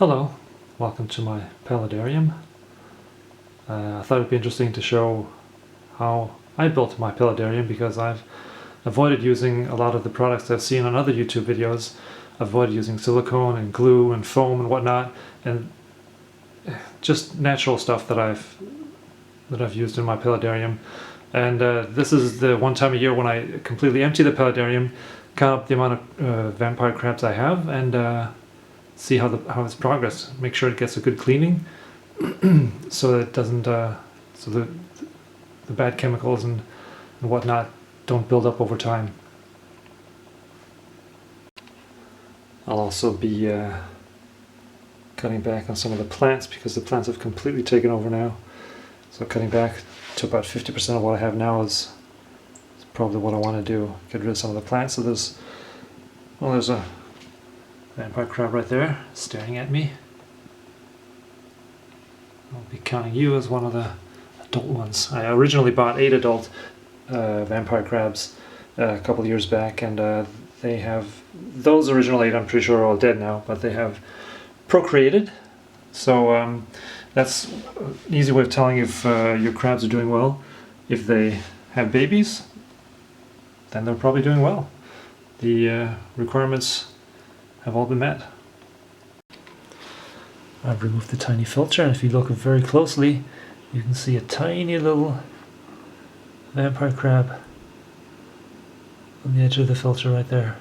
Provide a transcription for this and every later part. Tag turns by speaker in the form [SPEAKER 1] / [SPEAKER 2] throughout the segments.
[SPEAKER 1] Hello, welcome to my Paludarium. I thought it'd be interesting to show how I built my Paludarium because I've avoided using a lot of the products I've seen on other YouTube videos. I've avoided using silicone and glue and foam and whatnot, and just natural stuff that I've used in my Paludarium. And this is the one time a year when I completely empty the Paludarium, count up the amount of vampire crabs I have, and see how it's progressed. Make sure it gets a good cleaning, so that it doesn't, so the bad chemicals and whatnot don't build up over time. I'll also be cutting back on some of the plants because the plants have completely taken over now. So cutting back to about 50% of what I have now is probably what I want to do. Get rid of some of the plants. So there's a vampire crab right there staring at me. I'll be counting you as one of the adult ones. I originally bought 8 adult vampire crabs a couple of years back, and they have, those original 8 I'm pretty sure are all dead now, but they have procreated. So that's an easy way of telling if your crabs are doing well. If they have babies, then they're probably doing well. The requirements have all been met. I've removed the tiny filter, and if you look very closely, you can see a tiny little vampire crab on the edge of the filter right there.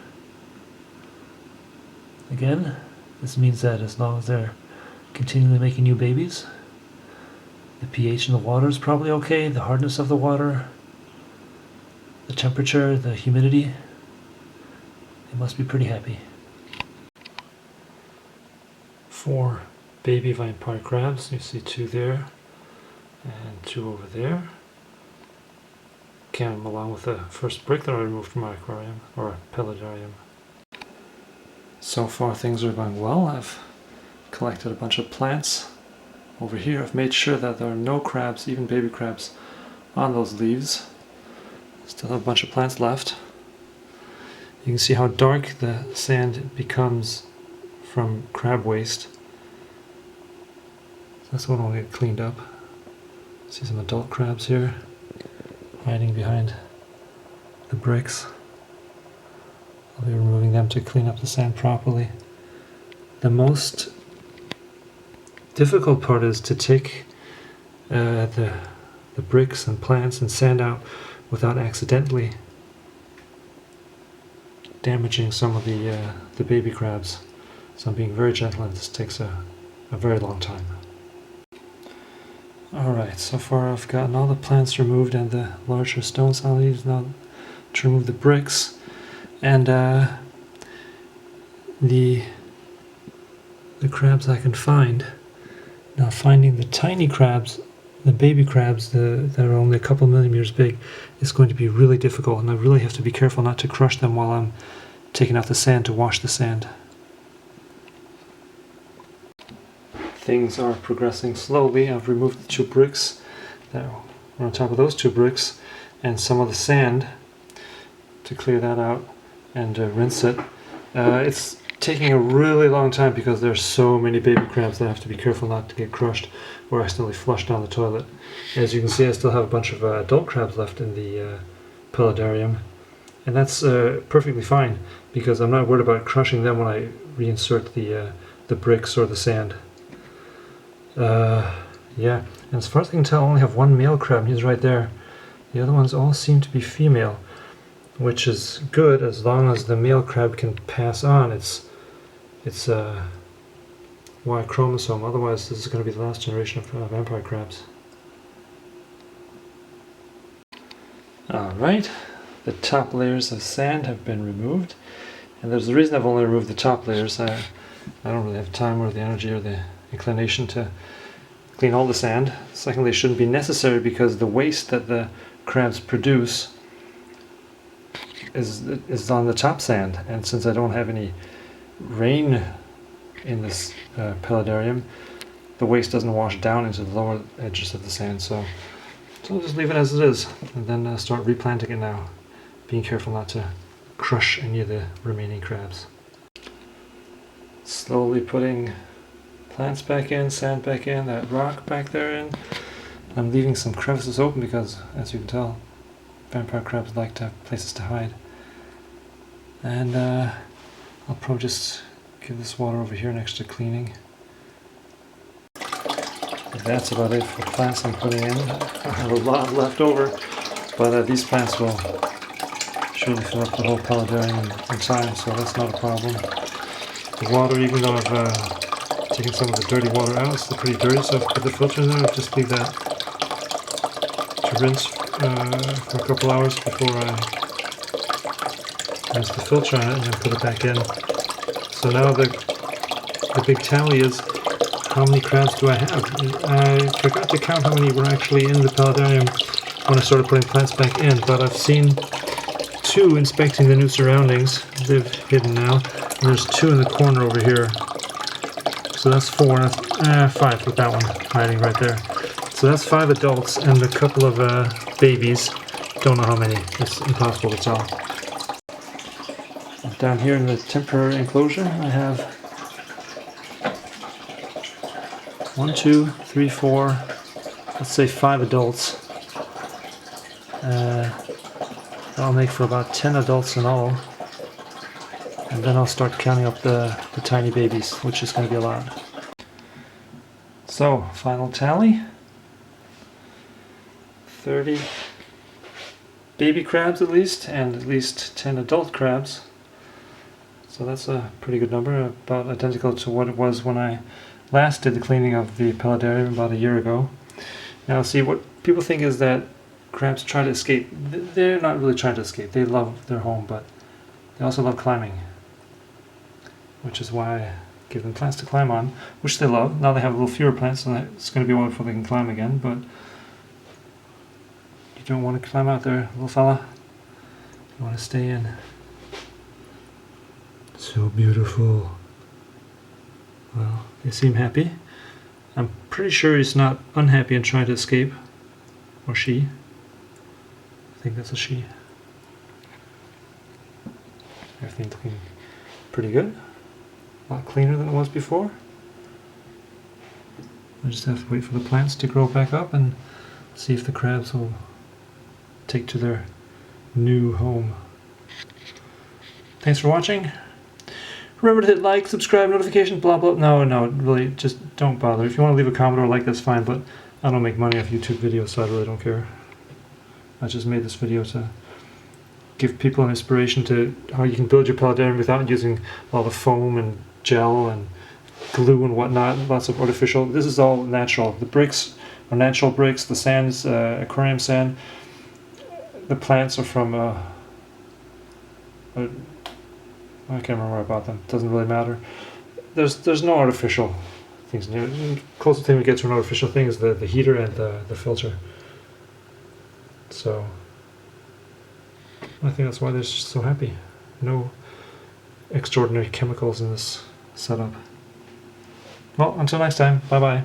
[SPEAKER 1] Again, this means that as long as they're continually making new babies, the pH in the water is probably okay, the hardness of the water, the temperature, the humidity, they must be pretty happy. 4 baby vampire crabs. You see 2 there and 2 over there. Count them along with the first brick that I removed from my aquarium or Paludarium. So far things are going well. I've collected a bunch of plants over here. I've made sure that there are no crabs, even baby crabs, on those leaves. Still have a bunch of plants left. You can see how dark the sand becomes from crab waste. This one will get cleaned up. See some adult crabs here hiding behind the bricks. I'll be removing them to clean up the sand properly. The most difficult part is to take the bricks and plants and sand out without accidentally damaging some of the baby crabs. So I'm being very gentle, and this takes a very long time. Alright, so far I've gotten all the plants removed and the larger stones. I'll use now to remove the bricks and the crabs I can find. Now finding the tiny crabs, the baby crabs that are only a couple millimeters big, is going to be really difficult, and I really have to be careful not to crush them while I'm taking out the sand to wash the sand. Things are progressing slowly. I've removed the 2 bricks that were on top of those 2 bricks and some of the sand to clear that out and rinse it. It's taking a really long time because there's so many baby crabs that I have to be careful not to get crushed or accidentally flush down the toilet. As you can see, I still have a bunch of adult crabs left in the Paludarium, and that's perfectly fine because I'm not worried about crushing them when I reinsert the bricks or the sand. Yeah, and as far as I can tell, I only have 1 male crab, and he's right there. The other ones all seem to be female, which is good as long as the male crab can pass on its Y chromosome. Otherwise, this is going to be the last generation of vampire crabs. Alright, the top layers of sand have been removed, and there's the reason I've only removed the top layers. I don't really have time or the energy or the inclination to clean all the sand. Secondly, it shouldn't be necessary because the waste that the crabs produce is on the top sand, and since I don't have any rain in this Paludarium, the waste doesn't wash down into the lower edges of the sand, so I'll just leave it as it is and then start replanting it now, being careful not to crush any of the remaining crabs. Slowly putting plants back in, sand back in, that rock back there in. I'm leaving some crevices open because, as you can tell, vampire crabs like to have places to hide. And I'll probably just give this water over here next to cleaning. That's about it for plants I'm putting in. I have a lot left over, but these plants will surely fill up the whole paludarium in time, so that's not a problem. The water, even though I've taken some of the dirty water out, it's still pretty dirty, so I've put the filter in there. I'll just leave that to rinse for a couple hours before I rinse the filter on it and then put it back in. So now the big tally is, how many crabs do I have? I forgot to count how many were actually in the paludarium when I started putting plants back in, but I've seen 2 inspecting the new surroundings. They've hidden now. And there's 2 in the corner over here. So that's 4. That's 5 with that one hiding right there. So that's 5 adults and a couple of babies. Don't know how many. It's impossible to tell. Down here in the temporary enclosure, I have 1, 2, 3, 4, let's say 5 adults. That'll make for about 10 adults in all. And then I'll start counting up the tiny babies, which is going to be a lot. So, final tally. 30 baby crabs at least 10 adult crabs. So that's a pretty good number, about identical to what it was when I last did the cleaning of the paludarium about a year ago. Now see, what people think is that crabs try to escape. They're not really trying to escape. They love their home, but they also love climbing, which is why I give them plants to climb on, which they love. Now they have a little fewer plants, and it's going to be a while before they can climb again, but you don't want to climb out there, little fella. You want to stay in. So beautiful. Well, they seem happy. I'm pretty sure he's not unhappy and trying to escape. Or she. I think that's a she. Everything's looking pretty good. A lot cleaner than it was before. I just have to wait for the plants to grow back up and see if the crabs will take to their new home. Thanks for watching. Remember to hit like, subscribe, notifications, blah blah. No, really, just don't bother. If you want to leave a comment or a like, that's fine, but I don't make money off YouTube videos, so I really don't care. I just made this video to give people an inspiration to how you can build your paludarium without using a lot of foam and gel and glue and whatnot, lots of artificial. This is all natural. The bricks are natural bricks, the sand's aquarium sand. The plants are from I can't remember where I bought them. Doesn't really matter. There's no artificial things. The closest thing we get to an artificial thing is the heater and the filter. So I think that's why they're just so happy. No extraordinary chemicals in this setup. Well, until next time. Bye bye.